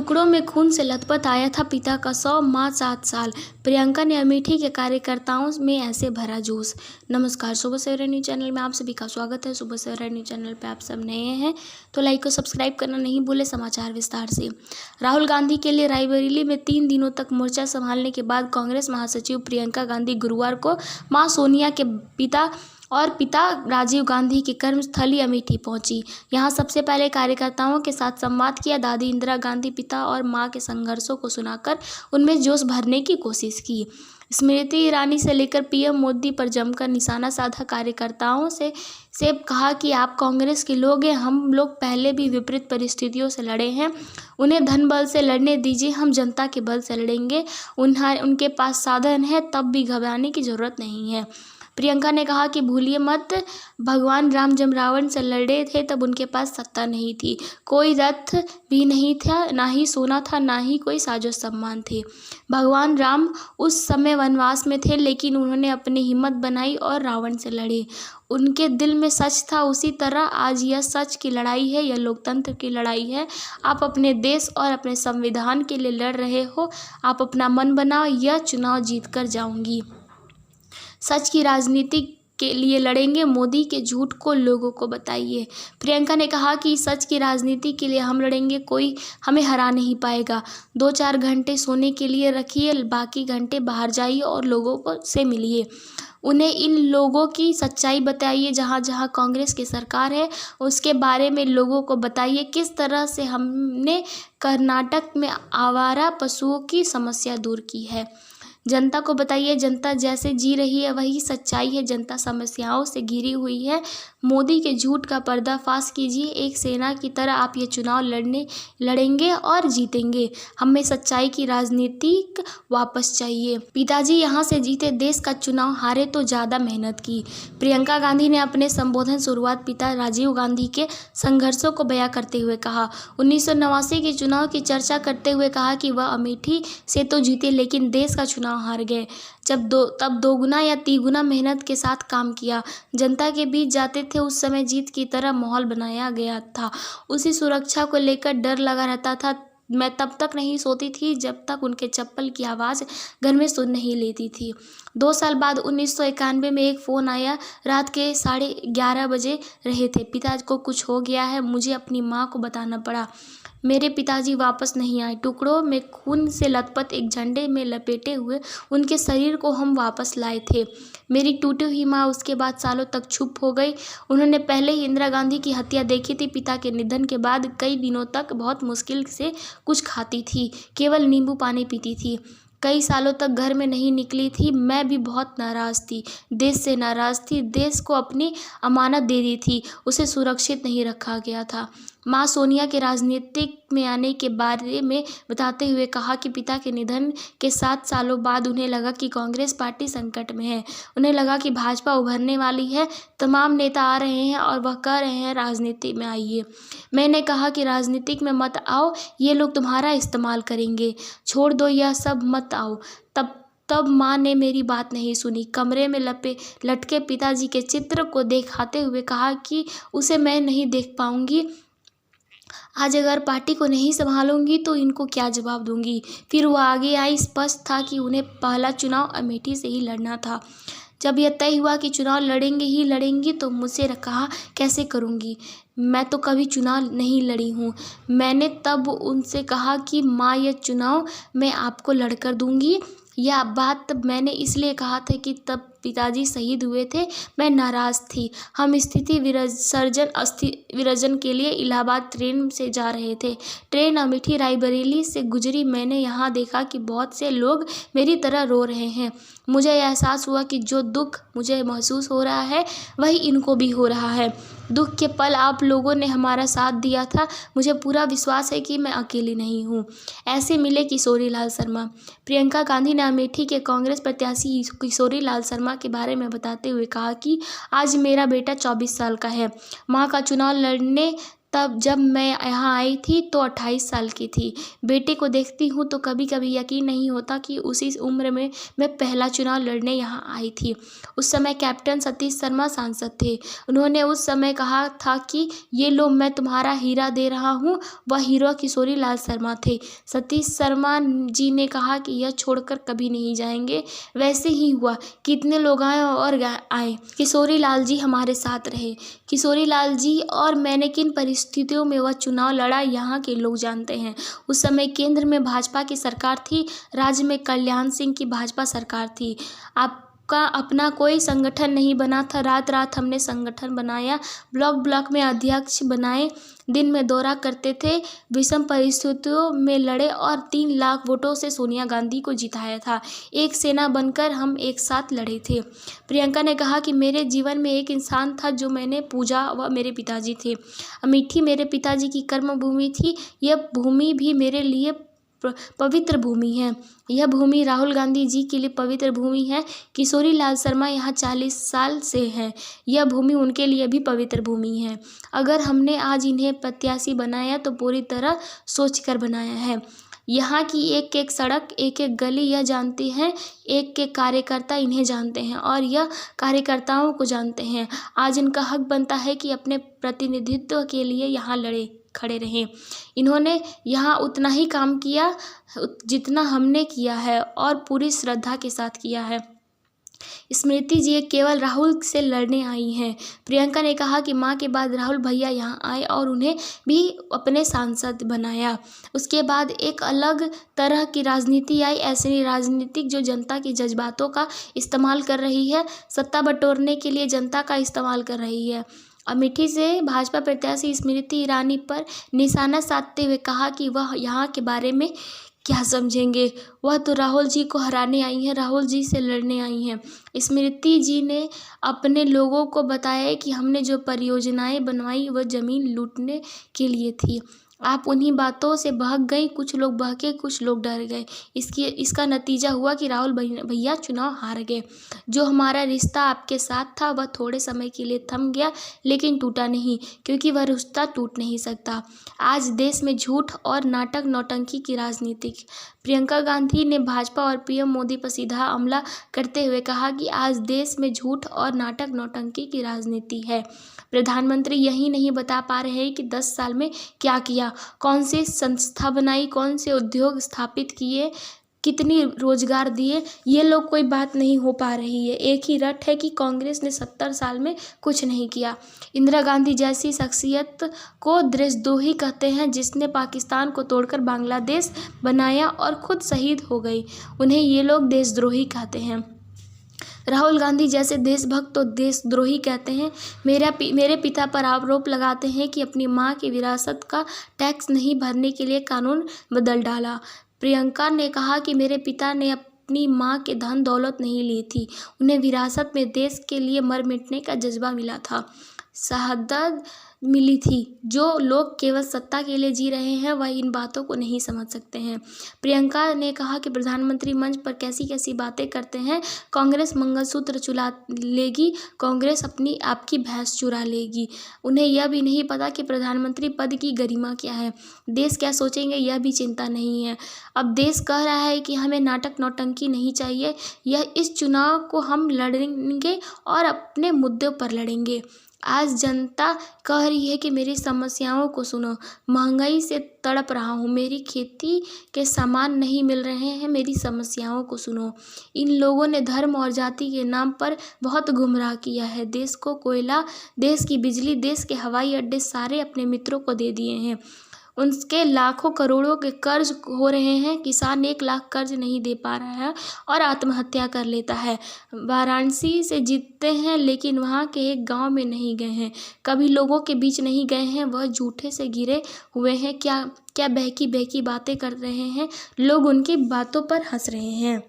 टुकड़ों में खून से लथपथ आया था पिता का 100 माँ 7 साल। प्रियंका ने अमेठी के कार्यकर्ताओं में ऐसे भरा जोश। नमस्कार, सुबह सवेरा न्यूज़ चैनल में आप सभी का स्वागत है। सुबह सवेरा न्यूज़ चैनल पे आप सब नए हैं तो लाइक और सब्सक्राइब करना नहीं भूले। समाचार विस्तार से। राहुल गांधी के लिए रायबरेली में 3 दिनों तक मोर्चा संभालने के बाद कांग्रेस महासचिव प्रियंका गांधी गुरुवार को मां सोनिया के पिता राजीव गांधी की कर्मस्थली अमेठी पहुंची। यहां सबसे पहले कार्यकर्ताओं के साथ संवाद किया। दादी इंदिरा गांधी पिता और मां के संघर्षों को सुनाकर उनमें जोश भरने की कोशिश की। स्मृति ईरानी से लेकर पीएम मोदी पर जमकर निशाना साधा। कार्यकर्ताओं से कहा कि आप कांग्रेस के लोग हैं, हम लोग पहले भी विपरीत परिस्थितियों से लड़े हैं, उन्हें धन बल से लड़ने दीजिए, हम जनता के बल से लड़ेंगे। उनके पास साधन है, तब भी घबराने की जरूरत नहीं है। प्रियंका ने कहा कि भूलिए मत, भगवान राम जब रावण से लड़े थे तब उनके पास सत्ता नहीं थी, कोई रथ भी नहीं था, ना ही सोना था, ना ही कोई साजो सम्मान थे। भगवान राम उस समय वनवास में थे, लेकिन उन्होंने अपनी हिम्मत बनाई और रावण से लड़े। उनके दिल में सच था। उसी तरह आज यह सच की लड़ाई है, यह लोकतंत्र की लड़ाई है। आप अपने देश और अपने संविधान के लिए लड़ रहे हो। आप अपना मन बनाओ, यह चुनाव जीत कर जाऊंगी। सच की राजनीति के लिए लड़ेंगे, मोदी के झूठ को लोगों को बताइए। प्रियंका ने कहा कि सच की राजनीति के लिए हम लड़ेंगे, कोई हमें हरा नहीं पाएगा। 2-4 घंटे सोने के लिए रखिए, बाकी घंटे बाहर जाइए और लोगों से मिलिए। उन्हें इन लोगों की सच्चाई बताइए। जहाँ जहाँ कांग्रेस की सरकार है उसके बारे में लोगों को बताइए। किस तरह से हमने कर्नाटक में आवारा पशुओं की समस्या दूर की है, जनता को बताइए। जनता जैसे जी रही है वही सच्चाई है। जनता समस्याओं से घिरी हुई है। मोदी के झूठ का पर्दाफाश कीजिए। एक सेना की तरह आप ये चुनाव लड़ेंगे और जीतेंगे। हमें सच्चाई की राजनीति वापस चाहिए। पिताजी यहाँ से जीते, देश का चुनाव हारे तो ज़्यादा मेहनत की। प्रियंका गांधी ने अपने संबोधन शुरुआत पिता राजीव गांधी के संघर्षों को बयां करते हुए कहा। 1989 के चुनाव की चर्चा करते हुए कहा कि वह अमेठी से तो जीते, लेकिन देश का चुनाव हार गए। तब दोगुना या तिगुना मेहनत के साथ काम किया। जनता के बीच जाते थे, उस समय जीत की तरह माहौल बनाया गया था। उसी सुरक्षा को लेकर डर लगा रहता था। मैं तब तक नहीं सोती थी जब तक उनके चप्पल की आवाज़ घर में सुन नहीं लेती थी। 2 साल बाद 1991 में एक फ़ोन आया। रात के 11:30 बजे रहे थे। पिताजी को कुछ हो गया है, मुझे अपनी माँ को बताना पड़ा। मेरे पिताजी वापस नहीं आए। टुकड़ों में खून से लथपथ एक झंडे में लपेटे हुए उनके शरीर को हम वापस लाए थे। मेरी टूटी हुई माँ उसके बाद सालों तक चुप हो गई। उन्होंने पहले ही इंदिरा गांधी की हत्या देखी थी। पिता के निधन के बाद कई दिनों तक बहुत मुश्किल से कुछ खाती थी, केवल नींबू पानी पीती थी। कई सालों तक घर में नहीं निकली थी। मैं भी बहुत नाराज़ थी, देश से नाराज़ थी। देश को अपनी अमानत दे दी थी, उसे सुरक्षित नहीं रखा गया था। मां सोनिया के राजनीतिक में आने के बारे में बताते हुए कहा कि पिता के निधन के 7 सालों बाद उन्हें लगा कि कांग्रेस पार्टी संकट में है। उन्हें लगा कि भाजपा उभरने वाली है। तमाम नेता आ रहे हैं और वह कह रहे हैं राजनीति में आइए। मैंने कहा कि राजनीतिक में मत आओ, ये लोग तुम्हारा इस्तेमाल करेंगे, छोड़ दो यह सब, मत आओ। तब माँ ने मेरी बात नहीं सुनी। कमरे में लटके पिताजी के चित्र को दिखाते हुए कहा कि उसे मैं नहीं देख पाऊंगी। आज अगर पार्टी को नहीं संभालूंगी तो इनको क्या जवाब दूंगी। फिर वो आगे आई। स्पष्ट था कि उन्हें पहला चुनाव अमेठी से ही लड़ना था। जब यह तय हुआ कि चुनाव लड़ेंगे ही लड़ेंगी तो मुझसे कहा कैसे करूंगी, मैं तो कभी चुनाव नहीं लड़ी हूँ। मैंने तब उनसे कहा कि माँ, यह चुनाव मैं आपको लड़कर दूंगी। यह बात मैंने इसलिए कहा था कि तब पिताजी शहीद हुए थे। मैं नाराज़ थी। हम स्थिति विसर्जन के लिए इलाहाबाद ट्रेन से जा रहे थे। ट्रेन अमेठी रायबरेली से गुजरी। मैंने यहाँ देखा कि बहुत से लोग मेरी तरह रो रहे हैं। मुझे एहसास हुआ कि जो दुख मुझे महसूस हो रहा है वही इनको भी हो रहा है। दुख के पल आप लोगों ने हमारा साथ दिया था। मुझे पूरा विश्वास है कि मैं अकेली नहीं हूँ। ऐसे मिले किशोरी लाल शर्मा। प्रियंका गांधी ने अमेठी के कांग्रेस प्रत्याशी किशोरी लाल शर्मा के बारे में बताते हुए कहा कि आज मेरा बेटा 24 साल का है। मां का चुनाव लड़ने तब जब मैं यहाँ आई थी तो 28 साल की थी। बेटे को देखती हूँ तो कभी कभी यकीन नहीं होता कि उसी उम्र में मैं पहला चुनाव लड़ने यहाँ आई थी। उस समय कैप्टन सतीश शर्मा सांसद थे। उन्होंने उस समय कहा था कि ये लो मैं तुम्हारा हीरा दे रहा हूँ। वह हीरो किशोरी लाल शर्मा थे। सतीश शर्मा जी ने कहा कि यह छोड़कर कभी नहीं जाएंगे। वैसे ही हुआ। कितने लोग आए और आए, किशोरी लाल जी हमारे साथ रहे। किशोरी लाल जी और मैंने किन परिस्थितियों में वह चुनाव लड़ा यहाँ के लोग जानते हैं। उस समय केंद्र में भाजपा की सरकार थी, राज्य में कल्याण सिंह की भाजपा सरकार थी। आपका अपना कोई संगठन नहीं बना था। रात रात हमने संगठन बनाया, ब्लॉक ब्लॉक में अध्यक्ष बनाए, दिन में दौरा करते थे, विषम परिस्थितियों में लड़े और 3 लाख वोटों से सोनिया गांधी को जिताया था। एक सेना बनकर हम एक साथ लड़े थे। प्रियंका ने कहा कि मेरे जीवन में एक इंसान था जो मैंने पूजा, वह मेरे पिताजी थे। अमेठी मेरे पिताजी की कर्म भूमि थी। यह भूमि भी मेरे लिए पवित्र भूमि है। यह भूमि राहुल गांधी जी के लिए पवित्र भूमि है। किशोरी लाल शर्मा यहाँ 40 साल से हैं। यह भूमि उनके लिए भी पवित्र भूमि है। अगर हमने आज इन्हें प्रत्याशी बनाया तो पूरी तरह सोचकर बनाया है। यहाँ की एक एक सड़क, एक एक गली यह जानते हैं। एक एक कार्यकर्ता इन्हें जानते हैं और यह कार्यकर्ताओं को जानते हैं। आज इनका हक बनता है कि अपने प्रतिनिधित्व के लिए यहाँ खड़े रहें। इन्होंने यहाँ उतना ही काम किया जितना हमने किया है और पूरी श्रद्धा के साथ किया है। स्मृति जी केवल राहुल से लड़ने आई हैं। प्रियंका ने कहा कि मां के बाद राहुल भैया यहाँ आए और उन्हें भी अपने सांसद बनाया। उसके बाद एक अलग तरह की राजनीति आई, ऐसी राजनीतिक जो जनता के जज्बातों का इस्तेमाल कर रही है, सत्ता बटोरने के लिए जनता का इस्तेमाल कर रही है। अमेठी से भाजपा प्रत्याशी स्मृति ईरानी पर निशाना साधते हुए कहा कि वह यहाँ के बारे में क्या समझेंगे, वह तो राहुल जी को हराने आई हैं, राहुल जी से लड़ने आई हैं। स्मृति जी ने अपने लोगों को बताया कि हमने जो परियोजनाएं बनवाई वह ज़मीन लूटने के लिए थी। आप उन्हीं बातों से बहक गई, कुछ लोग बहके, कुछ लोग डर गए। इसका नतीजा हुआ कि राहुल भैया चुनाव हार गए। जो हमारा रिश्ता आपके साथ था वह थोड़े समय के लिए थम गया, लेकिन टूटा नहीं, क्योंकि वह रिश्ता टूट नहीं सकता। आज देश में झूठ और नाटक नौटंकी की राजनीति। प्रियंका गांधी ने भाजपा और पीएम मोदी पर सीधा हमला करते हुए कहा कि आज देश में झूठ और नाटक नौटंकी की राजनीति है। प्रधानमंत्री यही नहीं बता पा रहे हैं कि 10 साल में क्या किया, कौन सी संस्था बनाई, कौन से उद्योग स्थापित किए, कितनी रोजगार दिए, ये लोग कोई बात नहीं हो पा रही है। एक ही रट है कि कांग्रेस ने 70 साल में कुछ नहीं किया। इंदिरा गांधी जैसी शख्सियत को देशद्रोही कहते हैं, जिसने पाकिस्तान को तोड़कर बांग्लादेश बनाया और खुद शहीद हो गई, उन्हें ये लोग देशद्रोही कहते हैं। राहुल गांधी जैसे देशभक्त तो देशद्रोही कहते हैं। मेरे पिता पर आरोप लगाते हैं कि अपनी मां की विरासत का टैक्स नहीं भरने के लिए कानून बदल डाला। प्रियंका ने कहा कि मेरे पिता ने अपनी मां के धन दौलत नहीं ली थी, उन्हें विरासत में देश के लिए मर मिटने का जज्बा मिला था, शहादत मिली थी। जो लोग केवल सत्ता के लिए जी रहे हैं वह इन बातों को नहीं समझ सकते हैं। प्रियंका ने कहा कि प्रधानमंत्री मंच पर कैसी कैसी बातें करते हैं। कांग्रेस मंगलसूत्र चुरा लेगी, कांग्रेस अपनी आपकी भैंस चुरा लेगी। उन्हें यह भी नहीं पता कि प्रधानमंत्री पद की गरिमा क्या है, देश क्या सोचेंगे यह भी चिंता नहीं है। अब देश कह रहा है कि हमें नाटक नौटंकी नहीं चाहिए। इस चुनाव को हम लड़ेंगे और अपने मुद्दों पर लड़ेंगे। आज जनता कह रही है कि मेरी समस्याओं को सुनो, महंगाई से तड़प रहा हूँ, मेरी खेती के सामान नहीं मिल रहे हैं, मेरी समस्याओं को सुनो। इन लोगों ने धर्म और जाति के नाम पर बहुत गुमराह किया है। देश को कोयला, देश की बिजली, देश के हवाई अड्डे सारे अपने मित्रों को दे दिए हैं। उनके लाखों करोड़ों के कर्ज हो रहे हैं। किसान 1 लाख कर्ज नहीं दे पा रहा है और आत्महत्या कर लेता है। वाराणसी से जीतते हैं लेकिन वहाँ के एक गांव में नहीं गए हैं, कभी लोगों के बीच नहीं गए हैं, वह झूठे से घिरे हुए हैं। क्या क्या बहकी बहकी बातें कर रहे हैं, लोग उनकी बातों पर हंस रहे हैं।